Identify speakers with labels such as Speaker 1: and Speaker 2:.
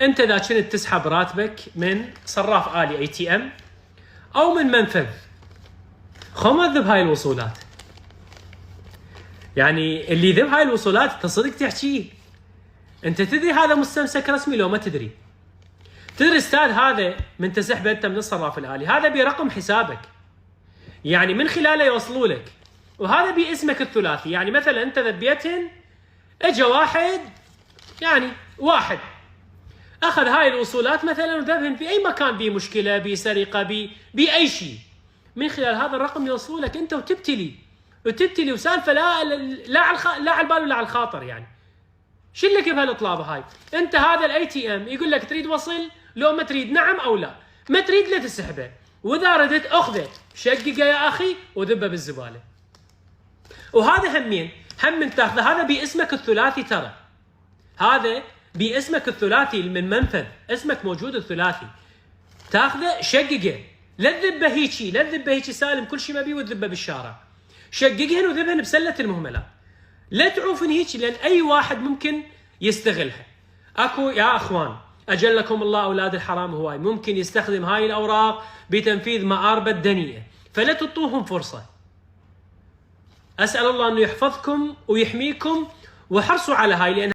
Speaker 1: انت اذا كنت تسحب راتبك من صراف آلي ATM او من منفذ، خو ما تذب هاي الوصولات. يعني اللي يذب هاي الوصولات انت صدق تحكيه. انت تدري هذا مستمسك رسمي لو ما تدري؟ تدري استاذ هذا من تسحبه انت من الصراف الآلي، هذا برقم حسابك، يعني من خلاله يوصلوا لك، وهذا باسمك الثلاثي. يعني مثلا انت ذبيتهن، اجى واحد اخذ هاي الوصولات مثلا وذبهن في اي مكان، بيه مشكله، بيه سرقه، بيه اي شيء، من خلال هذا الرقم يوصلوا لك انت وتبتلي وسالفه لا على البال ولا على الخاطر. يعني شو لك بهالاطلابه هاي؟ انت هذا الATM يقول لك تريد وصل لو ما تريد، نعم او لا، ما تريد لا تسحبه، واذا ردت اخذه شققه يا اخي وذبه بالزباله. وهذا هم من تاخذه، هذا باسمك الثلاثي، ترى هذا باسمك الثلاثي من منفذ، اسمك موجود الثلاثي، تاخذه شققه، لا تذبه هيجي سالم كل شيء ما بيه وتذبه بالشارع، شققهن وذبهن بسله المهملات، لا تعوفن هيجي، لان اي واحد ممكن يستغلها. اكو يا اخوان اجلكم الله اولاد الحرام هواي ممكن يستخدم هاي الاوراق بتنفيذ مآربه دنيئه، فلا تعطوهم فرصه. اسال الله انه يحفظكم ويحميكم، وحرصوا على هاي، لان